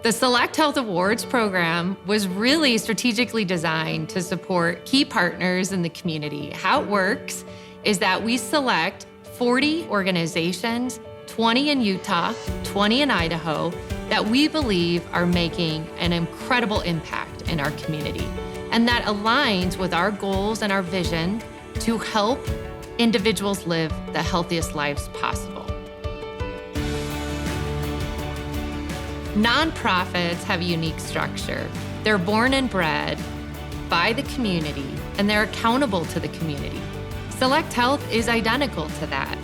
The SelectHealth Awards program was really strategically designed to support key partners in the community. How it works is that we select 40 organizations, 20 in Utah, 20 in Idaho, that we believe are making an incredible impact in our community. And that aligns with our goals and our vision to help individuals live the healthiest lives possible. Nonprofits have a unique structure. They're born and bred by the community, and they're accountable to the community. SelectHealth is identical to that.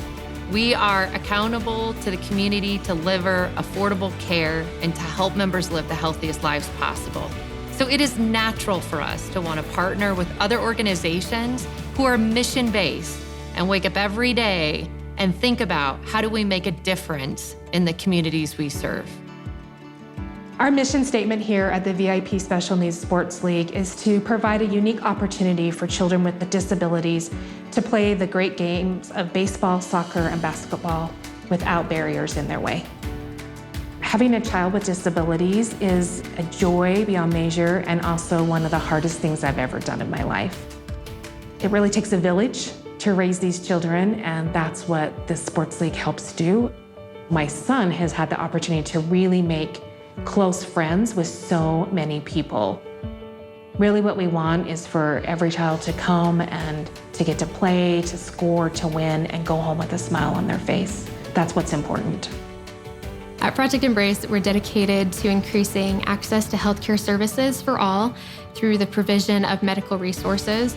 We are accountable to the community to deliver affordable care and to help members live the healthiest lives possible. So it is natural for us to want to partner with other organizations who are mission-based and wake up every day and think about how do we make a difference in the communities we serve. Our mission statement here at the VIP Special Needs Sports League is to provide a unique opportunity for children with disabilities to play the great games of baseball, soccer, and basketball without barriers in their way. Having a child with disabilities is a joy beyond measure and also one of the hardest things I've ever done in my life. It really takes a village to raise these children, and that's what this sports league helps do. My son has had the opportunity to really make close friends with so many people. Really what we want is for every child to come and to get to play, to score, to win, and go home with a smile on their face. That's what's important. At Project Embrace, we're dedicated to increasing access to healthcare services for all through the provision of medical resources.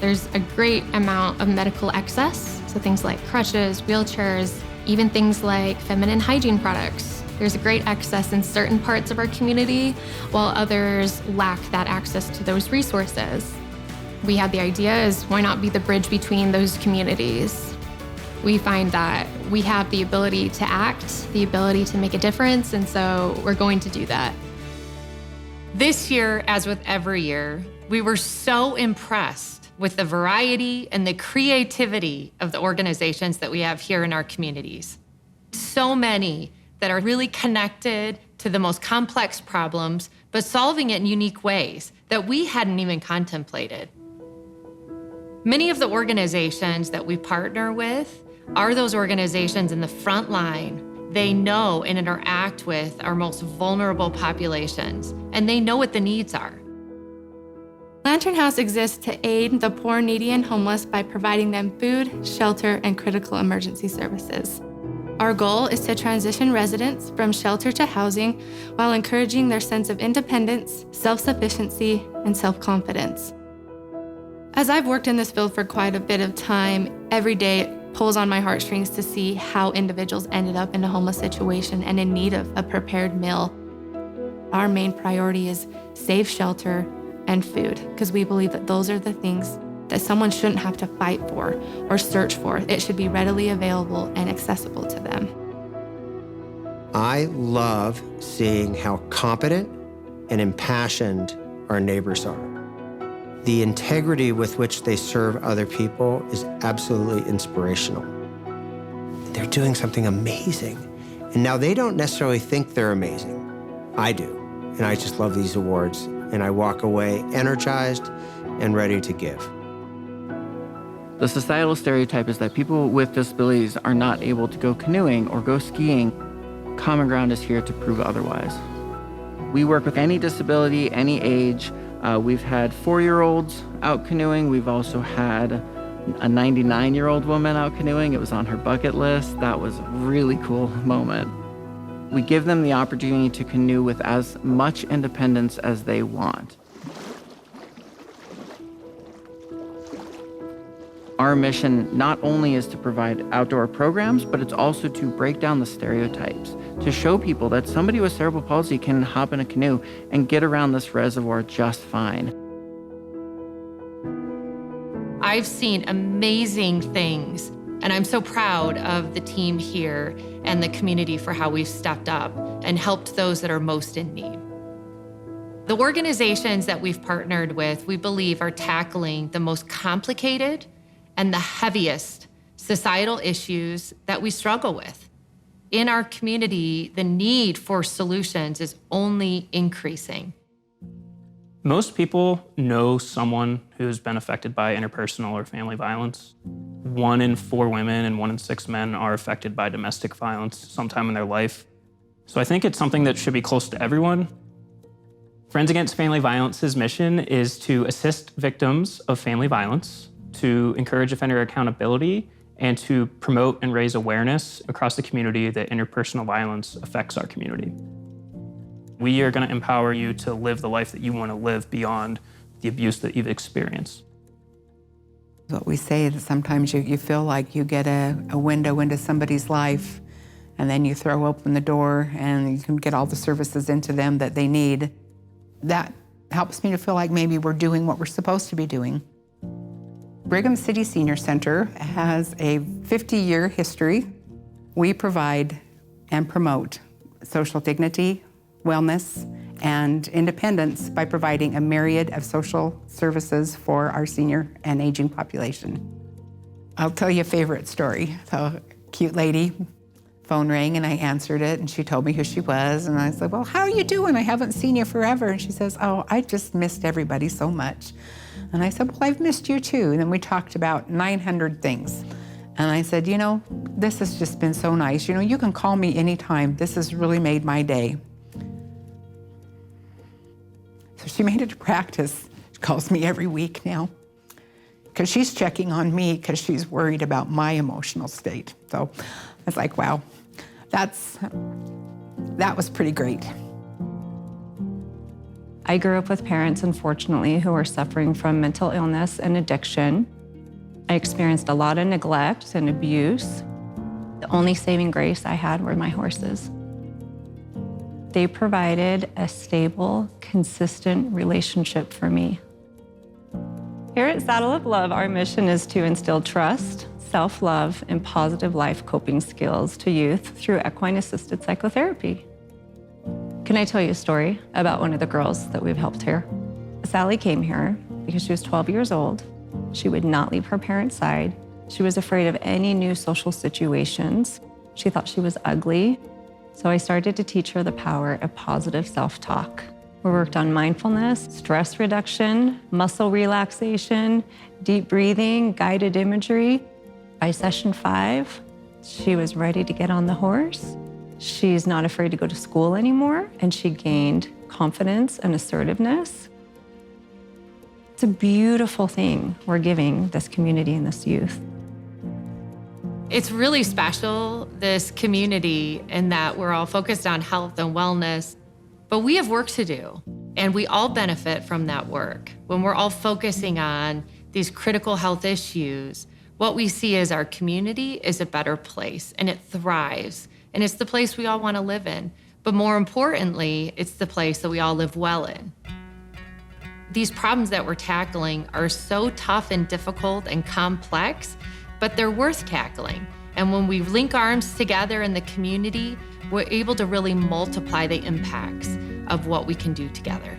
There's a great amount of medical excess, so things like crutches, wheelchairs, even things like feminine hygiene products. There's a great excess in certain parts of our community, while others lack that access to those resources. We had the idea is why not be the bridge between those communities? We find that we have the ability to act, the ability to make a difference, and so we're going to do that. This year, as with every year, we were so impressed with the variety and the creativity of the organizations that we have here in our communities. So many that are really connected to the most complex problems, but solving it in unique ways that we hadn't even contemplated. Many of the organizations that we partner with are those organizations in the front line. They know and interact with our most vulnerable populations, and they know what the needs are. Lantern House exists to aid the poor, needy, and homeless by providing them food, shelter, and critical emergency services. Our goal is to transition residents from shelter to housing while encouraging their sense of independence, self-sufficiency, and self-confidence. As I've worked in this field for quite a bit of time, every day it pulls on my heartstrings to see how individuals ended up in a homeless situation and in need of a prepared meal. Our main priority is safe shelter and food, because we believe that those are the things that someone shouldn't have to fight for or search for. It should be readily available and accessible to them. I love seeing how competent and impassioned our neighbors are. The integrity with which they serve other people is absolutely inspirational. They're doing something amazing. And now they don't necessarily think they're amazing. I do. And I just love these awards. And I walk away energized and ready to give. The societal stereotype is that people with disabilities are not able to go canoeing or go skiing. Common Ground is here to prove otherwise. We work with any disability, any age. We've had 4-year-olds out canoeing. We've also had a 99-year-old woman out canoeing. It was on her bucket list. That was a really cool moment. We give them the opportunity to canoe with as much independence as they want. Our mission not only is to provide outdoor programs, but it's also to break down the stereotypes, to show people that somebody with cerebral palsy can hop in a canoe and get around this reservoir just fine. I've seen amazing things, and I'm so proud of the team here and the community for how we've stepped up and helped those that are most in need. The organizations that we've partnered with, we believe, are tackling the most complicated and the heaviest societal issues that we struggle with. in our community, the need for solutions is only increasing. Most people know someone who's been affected by interpersonal or family violence. 1 in 4 women and 1 in 6 men are affected by domestic violence sometime in their life. So I think it's something that should be close to everyone. Friends Against Family Violence's mission is to assist victims of family violence, to encourage offender accountability, and to promote and raise awareness across the community that interpersonal violence affects our community. We are going to empower you to live the life that you want to live beyond the abuse that you've experienced. What we say is sometimes you feel like you get a window into somebody's life, and then you throw open the door and you can get all the services into them that they need. That helps me to feel like maybe we're doing what we're supposed to be doing. Brigham City Senior Center has a 50-year history. We provide and promote social dignity, wellness, and independence by providing a myriad of social services for our senior and aging population. I'll tell you a favorite story. So, a cute lady, phone rang and I answered it and she told me who she was and I said, well, how are you doing? I haven't seen you forever. And she says, oh, I just missed everybody so much. And I said, well, I've missed you too. And then we talked about 900 things. And I said, you know, this has just been so nice. You know, you can call me anytime. This has really made my day. So she made it a practice. She calls me every week now because she's checking on me because she's worried about my emotional state. So I was like, wow, that was pretty great. I grew up with parents, unfortunately, who were suffering from mental illness and addiction. I experienced a lot of neglect and abuse. The only saving grace I had were my horses. They provided a stable, consistent relationship for me. Here at Saddle of Love, our mission is to instill trust, self-love, and positive life coping skills to youth through equine-assisted psychotherapy. Can I tell you a story about one of the girls that we've helped here? Sally came here because she was 12 years old. She would not leave her parents' side. She was afraid of any new social situations. She thought she was ugly. So I started to teach her the power of positive self-talk. We worked on mindfulness, stress reduction, muscle relaxation, deep breathing, guided imagery. By session 5, she was ready to get on the horse. She's not afraid to go to school anymore, and she gained confidence and assertiveness. It's a beautiful thing we're giving this community and this youth. It's really special, this community, in that we're all focused on health and wellness, but we have work to do, and we all benefit from that work. When we're all focusing on these critical health issues, what we see is our community is a better place, and it thrives, and it's the place we all want to live in. But more importantly, it's the place that we all live well in. These problems that we're tackling are so tough and difficult and complex, but they're worth tackling. And when we link arms together in the community, we're able to really multiply the impacts of what we can do together.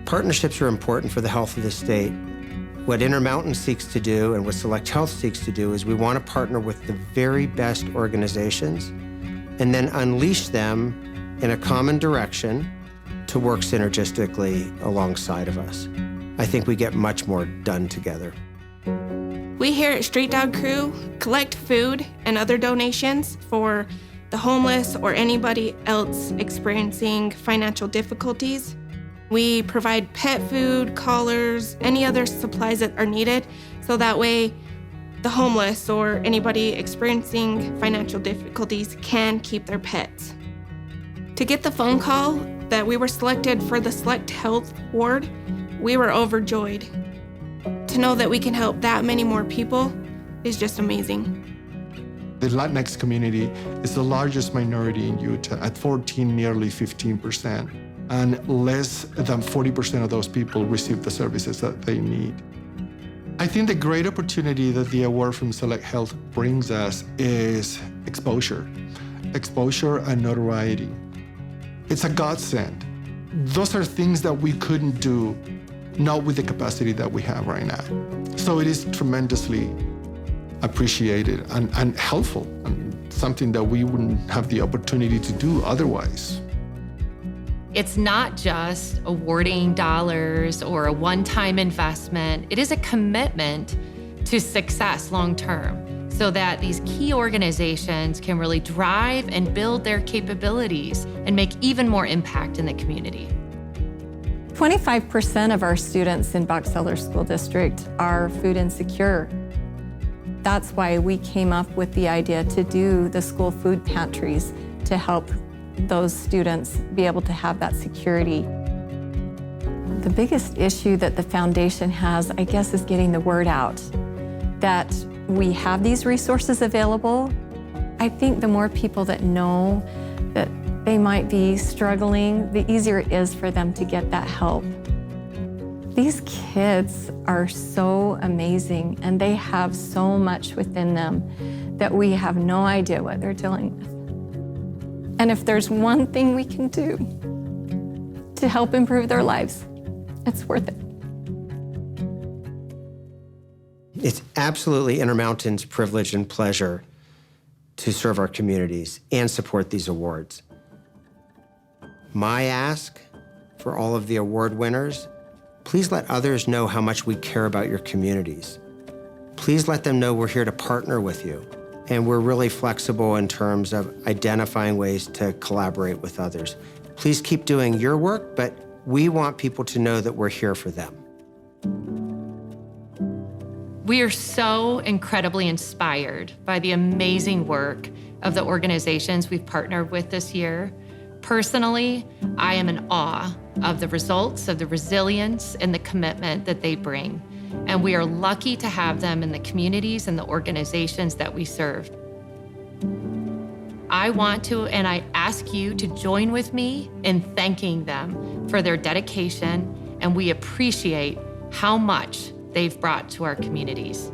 Partnerships are important for the health of the state. What Intermountain seeks to do and what SelectHealth seeks to do is we want to partner with the very best organizations and then unleash them in a common direction to work synergistically alongside of us. I think we get much more done together. We here at Street Dog Crew collect food and other donations for the homeless or anybody else experiencing financial difficulties. We provide pet food, collars, any other supplies that are needed, so that way the homeless or anybody experiencing financial difficulties can keep their pets. To get the phone call that we were selected for the SelectHealth Award, we were overjoyed. To know that we can help that many more people is just amazing. The Latinx community is the largest minority in Utah at 14, nearly 15%, and less than 40% of those people receive the services that they need. I think the great opportunity that the award from SelectHealth brings us is exposure and notoriety. It's a godsend. Those are things that we couldn't do, not with the capacity that we have right now. So it is tremendously appreciated and helpful, and something that we wouldn't have the opportunity to do otherwise. It's not just awarding dollars or a one-time investment. It is a commitment to success long-term so that these key organizations can really drive and build their capabilities and make even more impact in the community. 25% of our students in Box Elder School District are food insecure. That's why we came up with the idea to do the school food pantries to help those students be able to have that security. The biggest issue that the foundation has, I guess, is getting the word out that we have these resources available. I think the more people that know that they might be struggling, the easier it is for them to get that help. These kids are so amazing, and they have so much within them that we have no idea what they're dealing with. And if there's one thing we can do to help improve their lives, it's worth it. It's absolutely Intermountain's privilege and pleasure to serve our communities and support these awards. My ask for all of the award winners, please let others know how much we care about your communities. Please let them know we're here to partner with you, and we're really flexible in terms of identifying ways to collaborate with others. Please keep doing your work, but we want people to know that we're here for them. We are so incredibly inspired by the amazing work of the organizations we've partnered with this year. Personally, I am in awe of the results, of the resilience and the commitment that they bring. And we are lucky to have them in the communities and the organizations that we serve. I want to, and I ask you to join with me in thanking them for their dedication, and we appreciate how much they've brought to our communities.